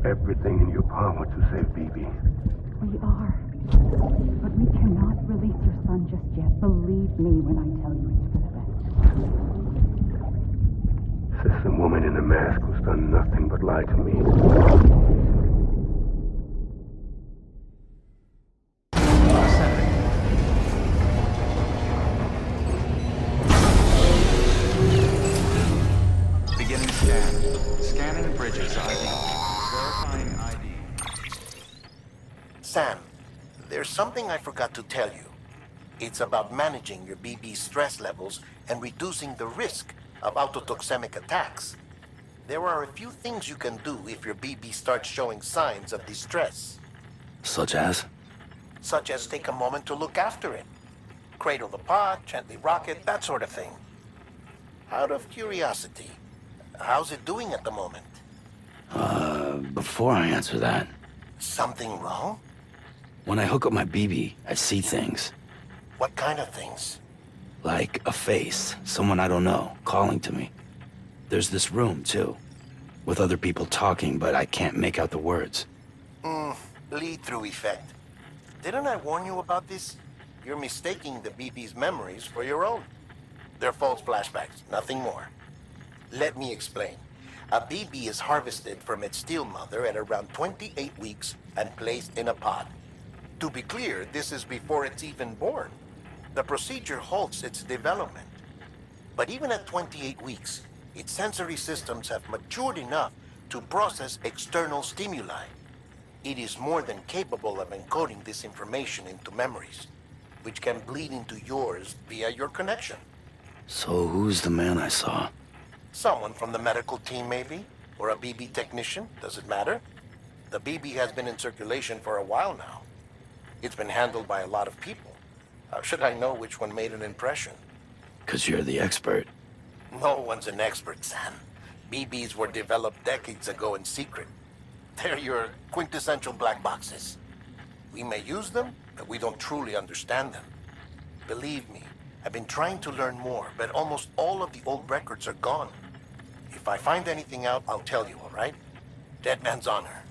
Everything in your power to save BB. We are. But we cannot release your son just yet. Believe me when I tell you it's for the best. System woman in the mask who's done nothing but lie to me. Beginning scan. Scanning bridges ID. Sam, there's something I forgot to tell you. It's about managing your BB stress levels and reducing the risk of autotoxemic attacks. There are a few things you can do if your BB starts showing signs of distress. Such as? Such as take a moment to look after it. Cradle the pod, gently rock it, that sort of thing. Out of curiosity, how's it doing at the moment? Before I answer that... Something wrong? When I hook up my BB, I see things. What kind of things? Like a face, someone I don't know, calling to me. There's this room, too, with other people talking, but I can't make out the words. Bleed-through effect. Didn't I warn you about this? You're mistaking the BB's memories for your own. They're false flashbacks, nothing more. Let me explain. A BB is harvested from its steel mother at around 28 weeks and placed in a pod. To be clear, this is before it's even born. The procedure halts its development. But even at 28 weeks, its sensory systems have matured enough to process external stimuli. It is more than capable of encoding this information into memories, which can bleed into yours via your connection. So who's the man I saw? Someone from the medical team, maybe? Or a BB technician? Does it matter? The BB has been in circulation for a while now. It's been handled by a lot of people. How should I know which one made an impression? 'Cause you're the expert. No one's an expert, Sam. BBs were developed decades ago in secret. They're your quintessential black boxes. We may use them, but we don't truly understand them. Believe me, I've been trying to learn more, but almost all of the old records are gone. If I find anything out, I'll tell you, all right? Dead man's honor.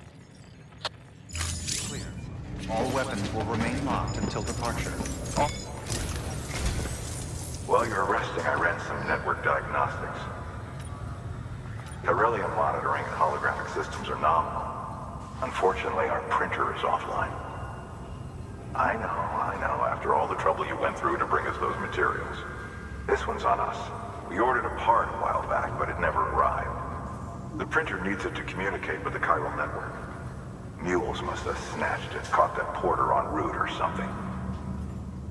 Clear. All weapons will remain locked until departure. While you're resting, I ran some network diagnostics. Beryllium monitoring and holographic systems are nominal. Unfortunately, our printer is offline. I know, after all the trouble you went through to bring us those materials. This one's on us. We ordered a part a while back, but it never arrived. The printer needs it to communicate with the chiral network. Mules must have snatched it, caught that porter en route or something.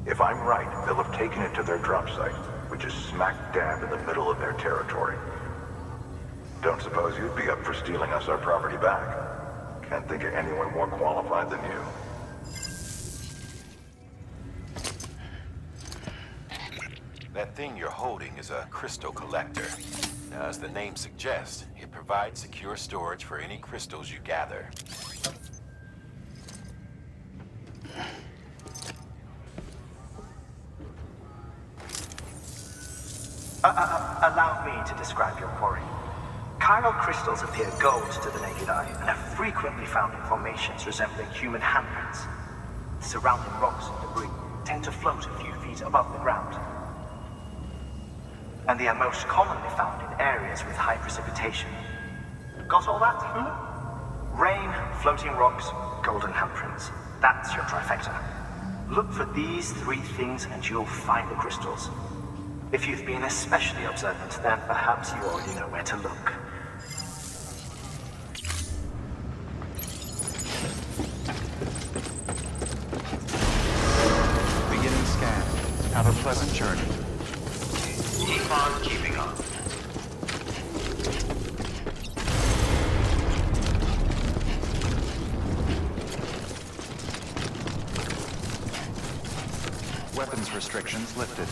If I'm right, they'll have taken it to their drop site, which is smack dab in the middle of their territory. Don't suppose you'd be up for stealing us our property back? Can't think of anyone more qualified than you. That thing you're holding is a crystal collector. Now, as the name suggests, it provides secure storage for any crystals you gather. Allow me to describe your quarry. Chiral crystals appear gold to the naked eye and are frequently found in formations resembling human handprints. Surrounding rocks and debris tend to float a few feet above the ground. And they are most commonly found in areas with high precipitation. Got all that, Rain, floating rocks, golden handprints. That's your trifecta. Look for these three things and you'll find the crystals. If you've been especially observant, then perhaps you already know where to look. Beginning scan. Have a pleasant journey. Keep on keeping on. Weapons restrictions lifted.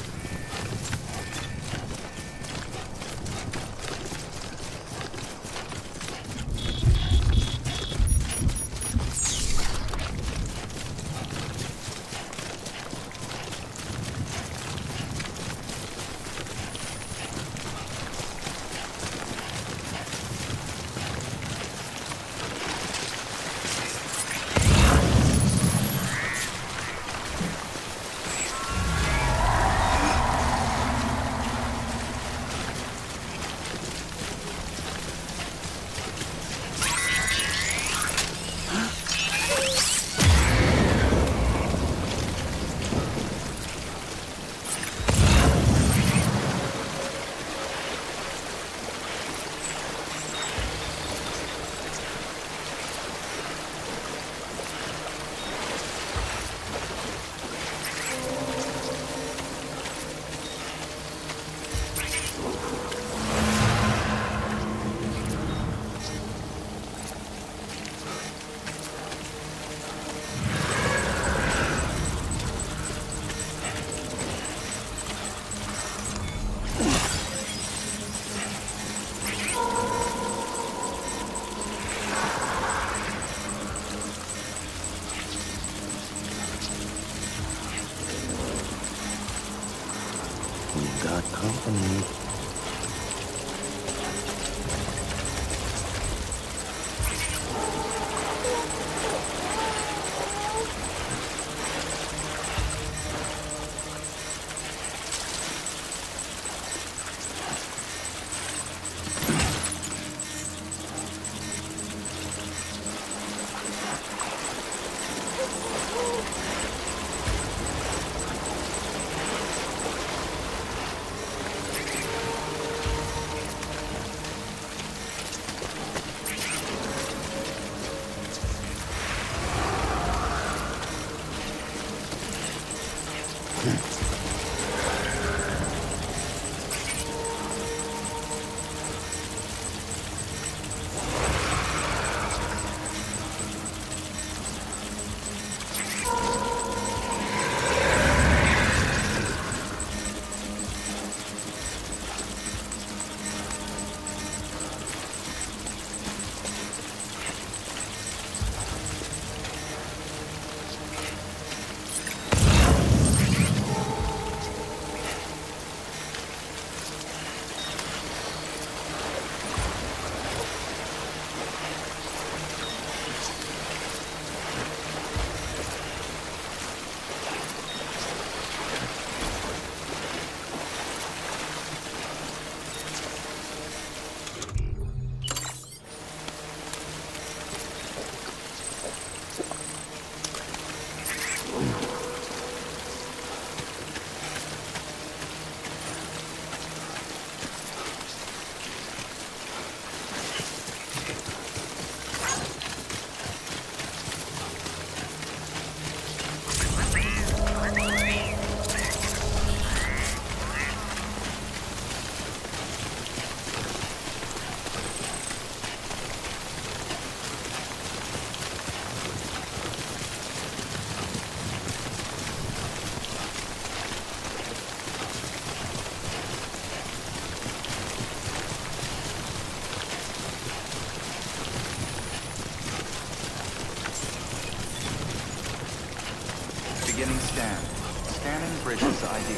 Sam. Scanning Bridges ID.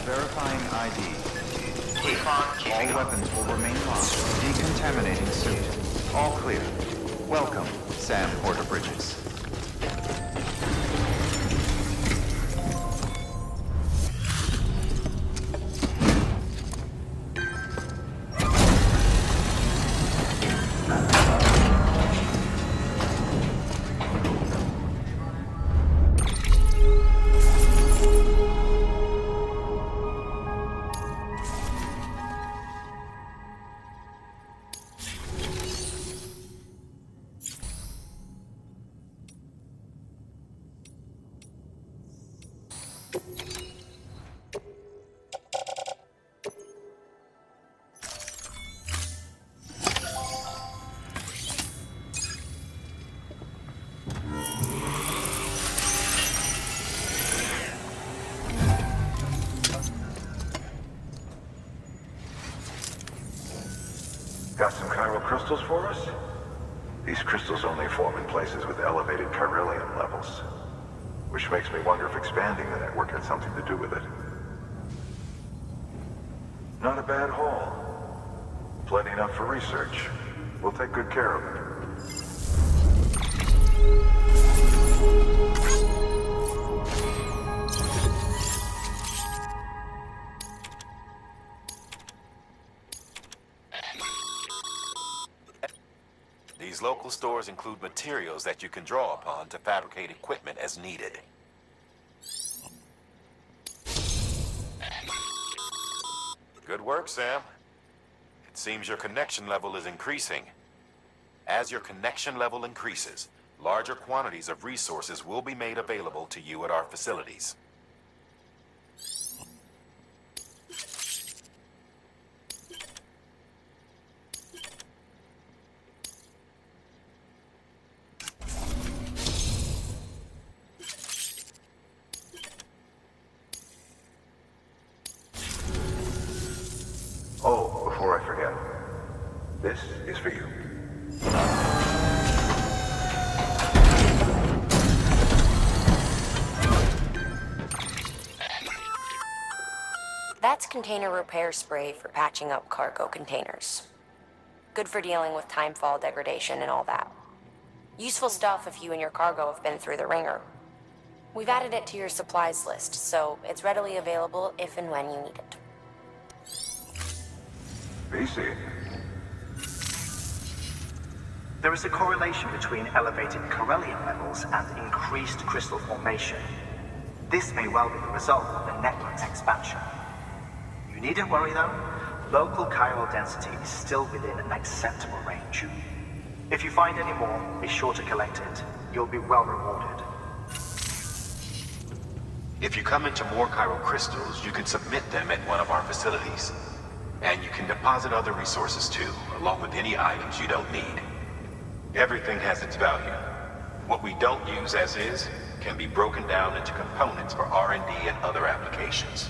Verifying ID. Keep on All keeping on. weapons will remain locked. Decontaminating suit. All clear. Welcome, Sam Porter Bridges. Got some chiral crystals for us? These crystals only form in places with elevated chiralium levels. Which makes me wonder if expanding the network had something to do with it. Not a bad haul. Plenty enough for research. We'll take good care of it. These local stores include materials that you can draw upon to fabricate equipment as needed. Good work, Sam. It seems your connection level is increasing. As your connection level increases, larger quantities of resources will be made available to you at our facilities. Oh, before I forget, this is for you. That's container repair spray for patching up cargo containers. Good for dealing with timefall degradation and all that. Useful stuff if you and your cargo have been through the ringer. We've added it to your supplies list, so it's readily available if and when you need it. BC. There is a correlation between elevated chiralium levels and increased crystal formation. This may well be the result of the network's expansion. You needn't worry though. Local chiral density is still within an acceptable range. If you find any more, be sure to collect it. You'll be well rewarded. If you come into more chiral crystals, you can submit them at one of our facilities. And you can deposit other resources too, along with any items you don't need. Everything has its value. What we don't use as is can be broken down into components for R&D and other applications.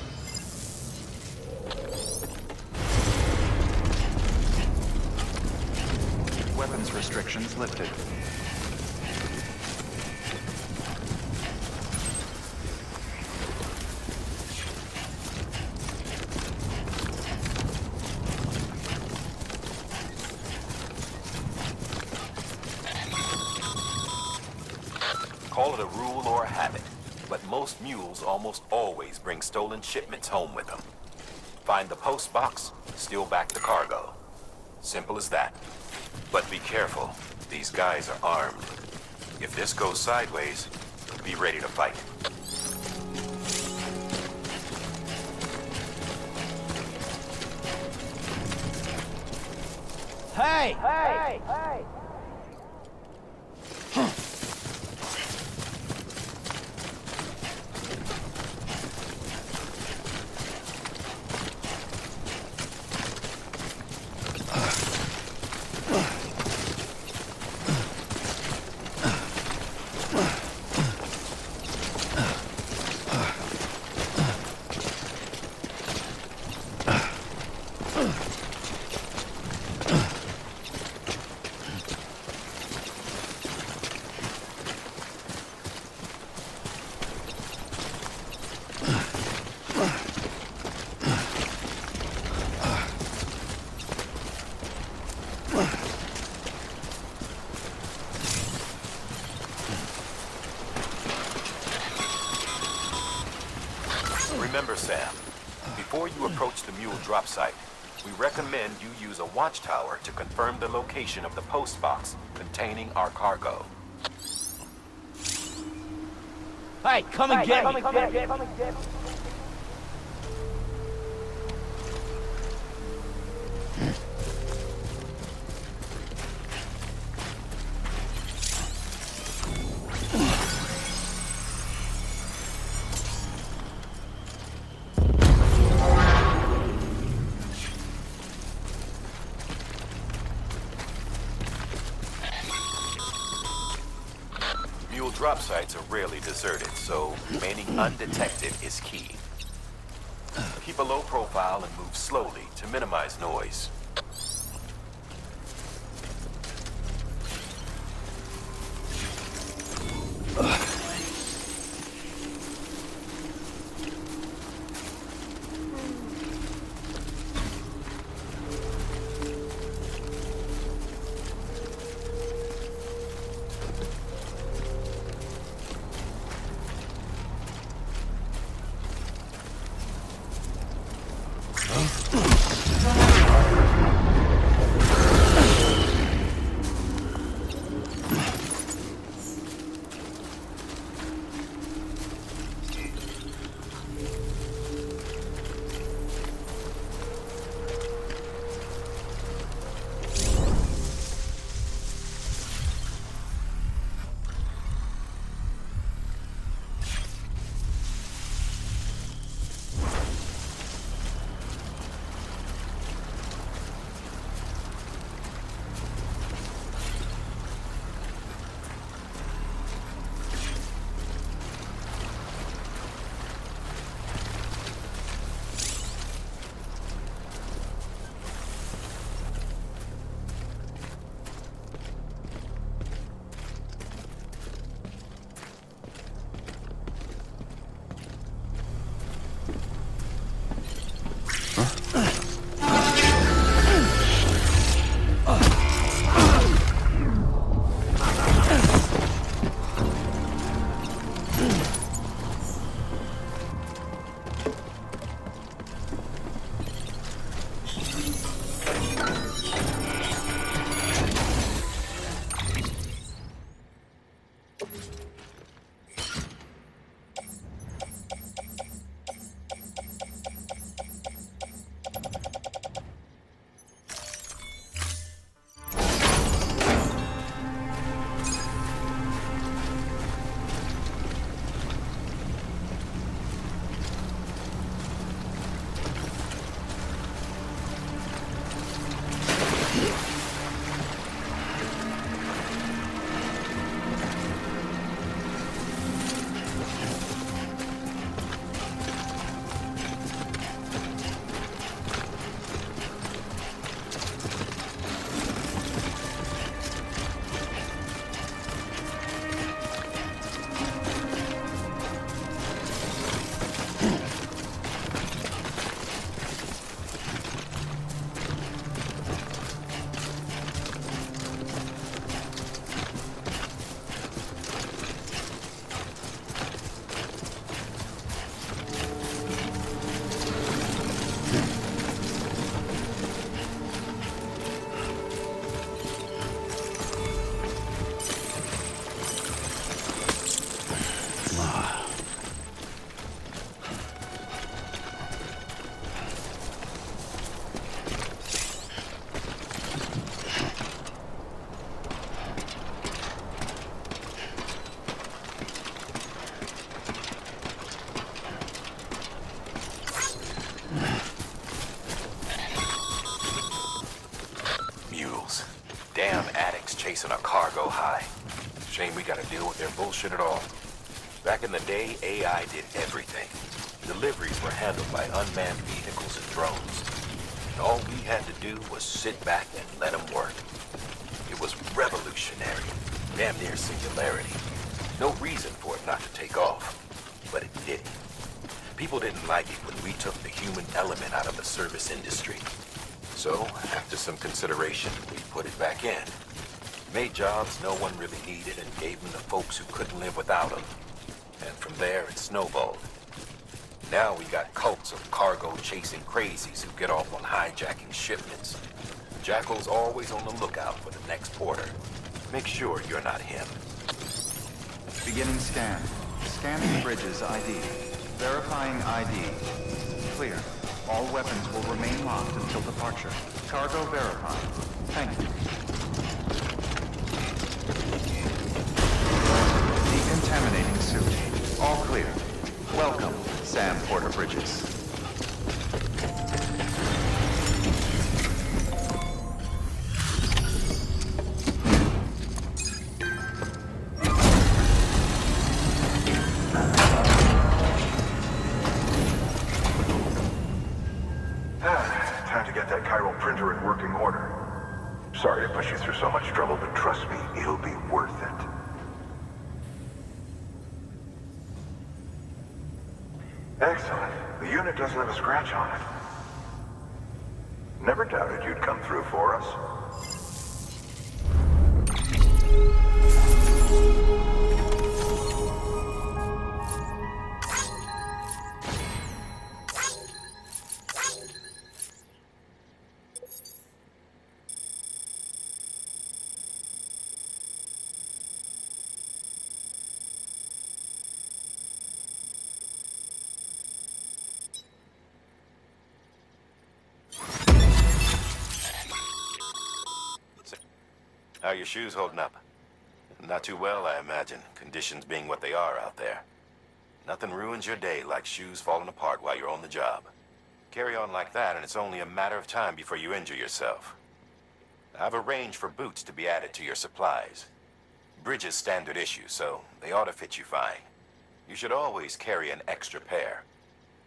Weapons restrictions lifted. Call it a rule or a habit, but most mules almost always bring stolen shipments home with them. Find the post box, steal back the cargo. Simple as that. But be careful, these guys are armed. If this goes sideways, be ready to fight. Hey! Hey! Hey! Remember, Sam, before you approach the mule drop site, we recommend you use a watchtower to confirm the location of the post box containing our cargo. Hey, come and get me! Drop sites are rarely deserted, so remaining undetected is key. Keep a low profile and move slowly to minimize noise. Chasing a cargo high. Shame we gotta deal with their bullshit at all. Back in the day, AI did everything. Deliveries were handled by unmanned vehicles and drones. And all we had to do was sit back and let them work. It was revolutionary. Damn near singularity. No reason for it not to take off. But it did. People didn't like it when we took the human element out of the service industry. So, after some consideration, we put it back in. Made jobs no one really needed and gave them to folks who couldn't live without them. And from there, it snowballed. Now we got cults of cargo-chasing crazies who get off on hijacking shipments. Jackal's always on the lookout for the next porter. Make sure you're not him. Beginning scan. Scanning bridges ID. Verifying ID. Clear. All weapons will remain locked until departure. Cargo verified. Thank you. Decontaminating suit. All clear. Welcome, Sam Porter Bridges. Time to get that chiral printer in working order. Sorry to push you through so much trouble, but trust me, it'll be worth it. Excellent. The unit doesn't have a scratch on it. Never doubted you'd come through for us. How are your shoes holding up? Not too well, I imagine, conditions being what they are out there. Nothing ruins your day like shoes falling apart while you're on the job. Carry on like that, and it's only a matter of time before you injure yourself. I've arranged for boots to be added to your supplies. Bridges standard issue, so they ought to fit you fine. You should always carry an extra pair.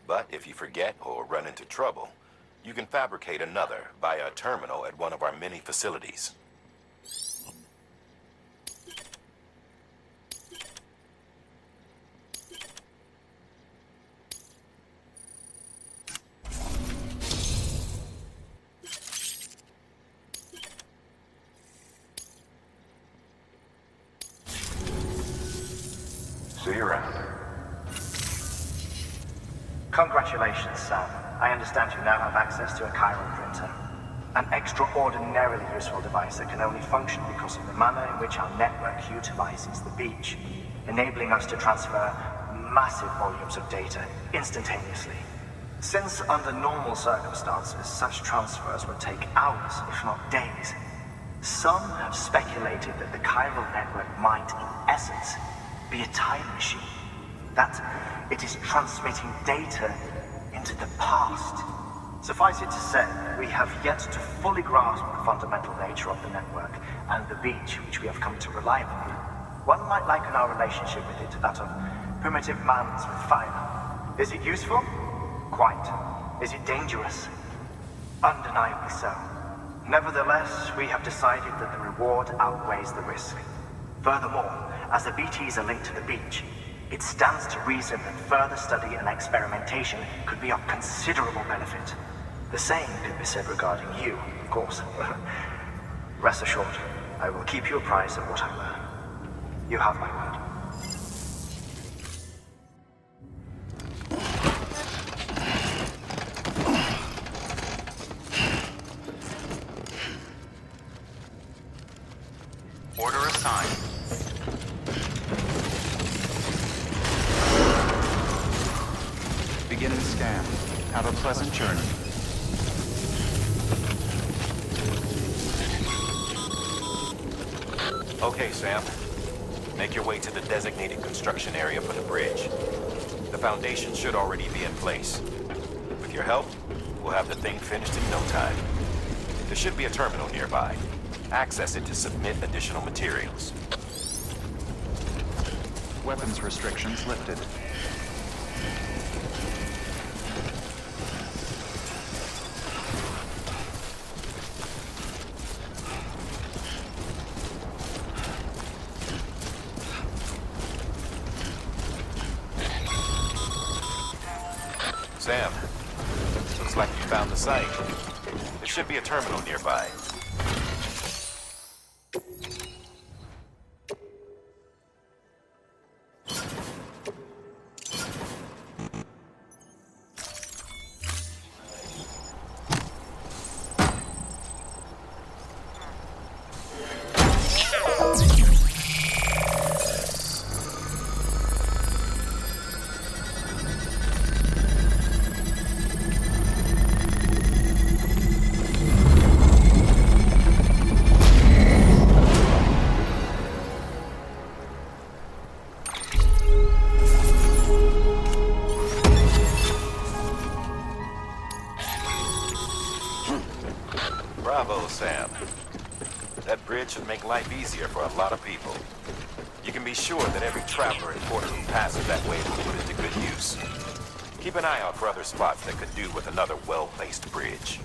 But if you forget or run into trouble, you can fabricate another via a terminal at one of our many facilities. See you around. Congratulations, Sam. I understand you now have access to a chiral printer. An extraordinarily useful device that can only function because of the manner in which our network utilizes the beach, enabling us to transfer massive volumes of data instantaneously. Since under normal circumstances, such transfers would take hours, if not days, some have speculated that the chiral network might, in essence, be a time machine. That it is transmitting data into the past. Suffice it to say, we have yet to fully grasp the fundamental nature of the network and the beach which we have come to rely upon. One might liken our relationship with it to that of primitive mans with fire. Is it useful? Quite. Is it dangerous? Undeniably so. Nevertheless, we have decided that the reward outweighs the risk. Furthermore, as the BTs are linked to the beach, it stands to reason that further study and experimentation could be of considerable benefit. The same could be said regarding you, of course. Rest assured, I will keep you apprised of what I learn. You have my word. Order assigned. Beginning scan. Have a pleasant journey. Okay, Sam. Make your way to the designated construction area for the bridge. The foundation should already be in place. With your help, we'll have the thing finished in no time. There should be a terminal nearby. Access it to submit additional materials. Weapons restrictions lifted. Sam, looks like you found the site. This should be a terminal nearby. Bravo, Sam. That bridge should make life easier for a lot of people. You can be sure that every traveler and porter who passes that way will put it to good use. Keep an eye out for other spots that could do with another well-placed bridge.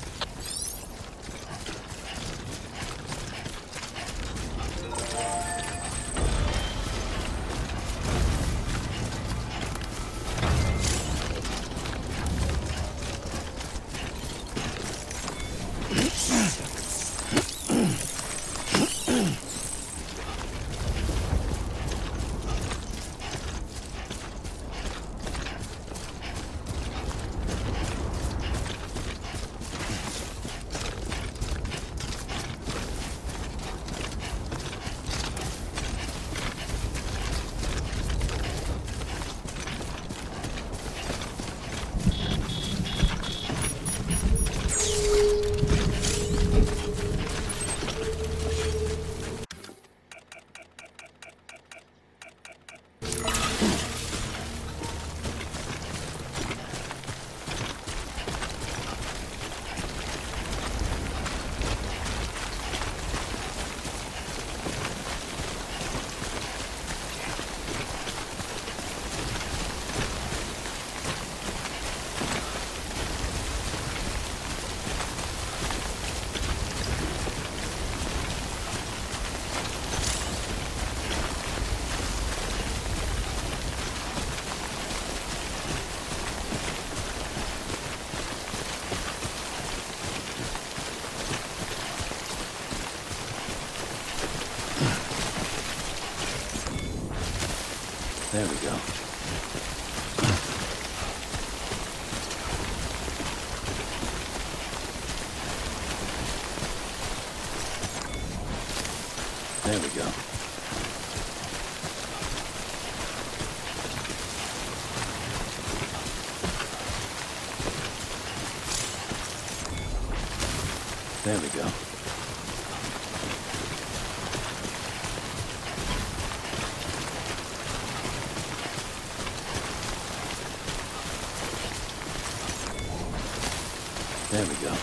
There we go. There we go. There we go. There we go.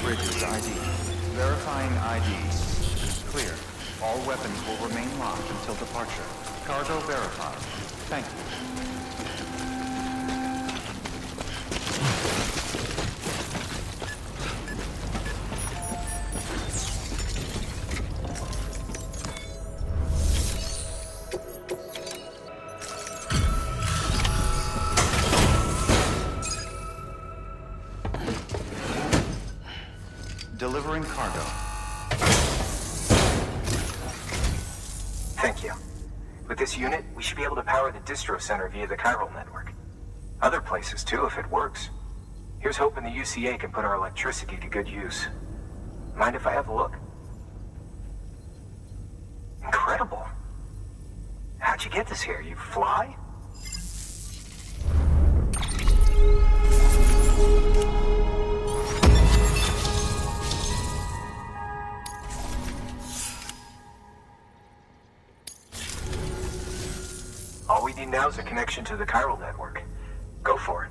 Bridges ID. Verifying ID. Clear. All weapons will remain locked until departure. Cargo verified. Thank you. Delivering cargo. Thank you. With this unit, we should be able to power the distro center via the chiral network. Other places too, if it works. Here's hoping the UCA can put our electricity to good use. Mind if I have a look? Incredible. How'd you get this here? You fly? need now is a connection to the chiral network. Go for it.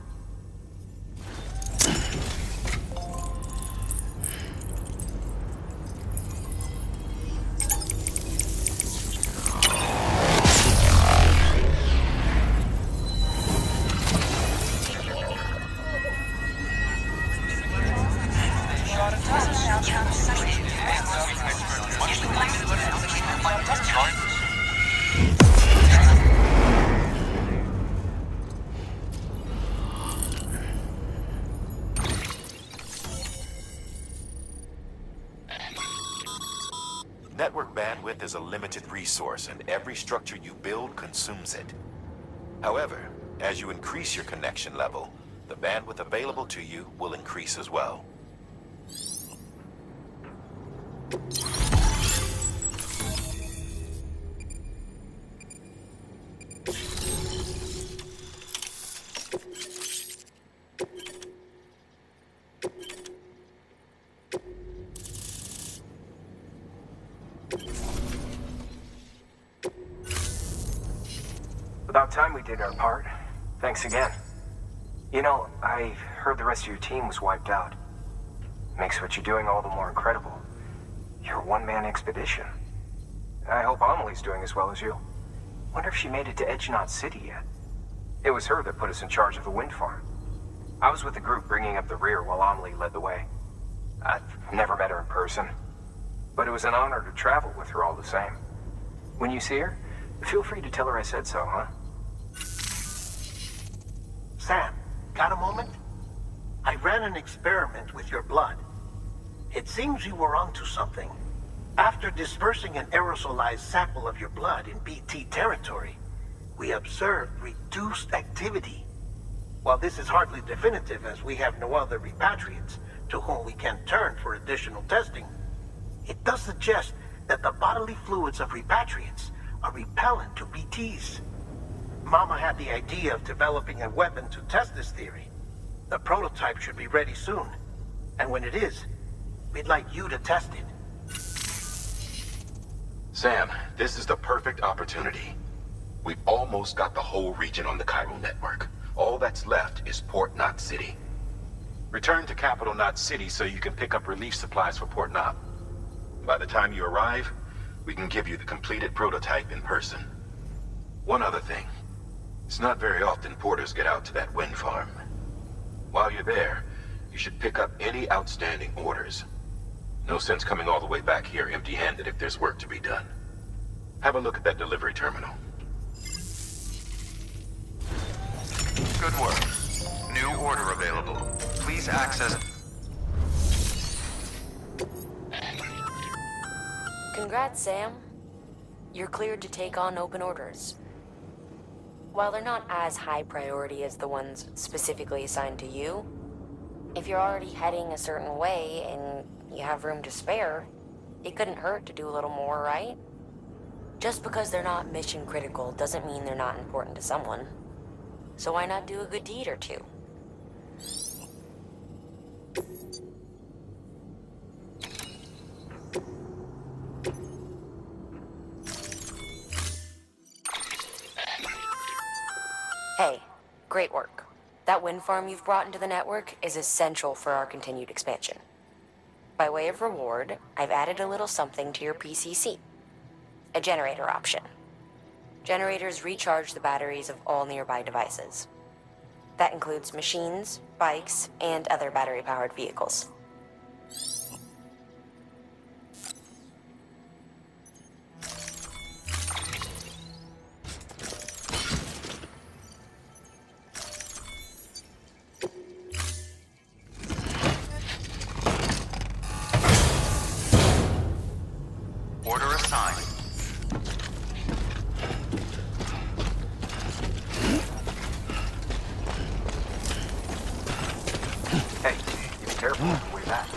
Network bandwidth is a limited resource, and every structure you build consumes it. However, as you increase your connection level, the bandwidth available to you will increase as well. About time we did our part. Thanks again. You know, I heard the rest of your team was wiped out. Makes what you're doing all the more incredible. You're a one-man expedition. I hope Amelie's doing as well as you. Wonder if she made it to Edgenot City yet. It was her that put us in charge of the wind farm. I was with the group bringing up the rear while Amelie led the way. I've never met her in person, but it was an honor to travel with her all the same. When you see her, feel free to tell her I said so, huh? Sam, got a moment? I ran an experiment with your blood. It seems you were onto something. After dispersing an aerosolized sample of your blood in BT territory, we observed reduced activity. While this is hardly definitive, as we have no other repatriates to whom we can turn for additional testing, it does suggest that the bodily fluids of repatriates are repellent to BTs. Mama had the idea of developing a weapon to test this theory. The prototype should be ready soon. And when it is, we'd like you to test it. Sam, this is the perfect opportunity. We've almost got the whole region on the chiral network. All that's left is Port Knot City. Return to Capital Knot City so you can pick up relief supplies for Port Knot. By the time you arrive, we can give you the completed prototype in person. One other thing. It's not very often porters get out to that wind farm. While you're there, you should pick up any outstanding orders. No sense coming all the way back here empty-handed if there's work to be done. Have a look at that delivery terminal. Good work. New order available. Please access... Congrats, Sam. You're cleared to take on open orders. While they're not as high priority as the ones specifically assigned to you, if you're already heading a certain way and you have room to spare, it couldn't hurt to do a little more, right? Just because they're not mission critical doesn't mean they're not important to someone. So why not do a good deed or two? Hey, great work. That wind farm you've brought into the network is essential for our continued expansion. By way of reward, I've added a little something to your PCC. A generator option. Generators recharge the batteries of all nearby devices. That includes machines, bikes, and other battery-powered vehicles. Order assigned. Hey, you be careful on the way back.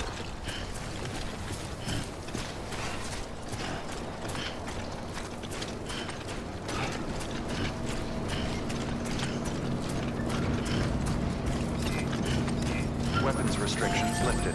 Weapons restrictions lifted.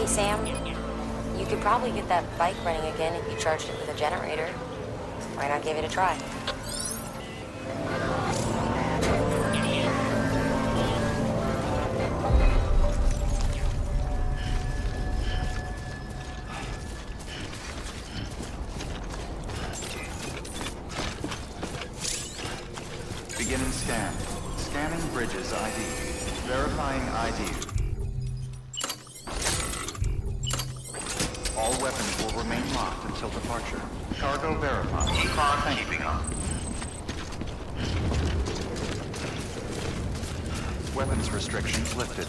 Hey, Sam. You could probably get that bike running again if you charged it with a generator. Why not give it a try? Beginning scan. Scanning bridges ID. Verifying ID. All weapons will remain locked until departure. Cargo verified. Keep on keeping on. Weapons restrictions lifted.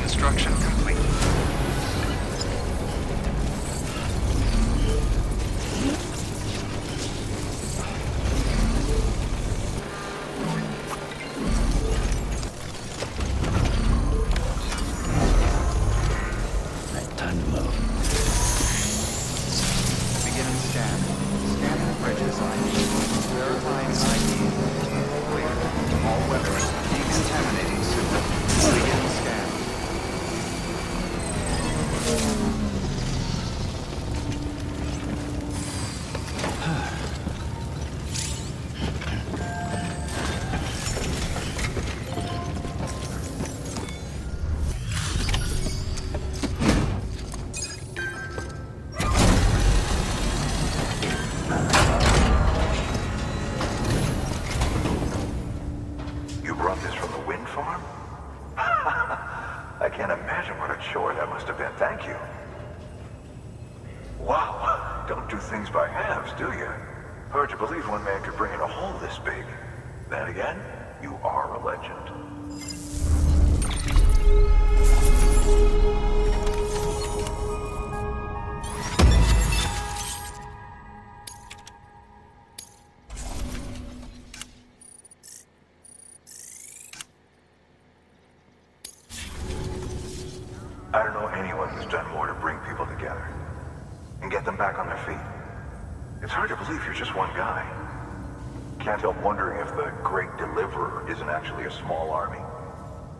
Construction complete. Right, time to move. Beginning scan. Scanning bridges ID. Verifying ID. Clear. All weapons. Decontaminating system. Beginning scan. You brought this from the wind farm? I can't imagine what a chore that must have been. Thank you. Wow, don't do things by halves, do you? Hard to believe one man could bring in a hole this big. Then again, you are a legend. I don't know anyone who's done more to bring people together and get them back on their feet. It's hard to believe you're just one guy. Can't help wondering if the Great Deliverer isn't actually a small army.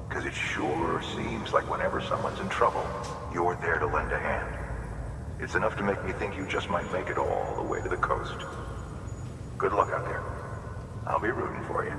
Because it sure seems like whenever someone's in trouble, you're there to lend a hand. It's enough to make me think you just might make it all the way to the coast. Good luck out there. I'll be rooting for you.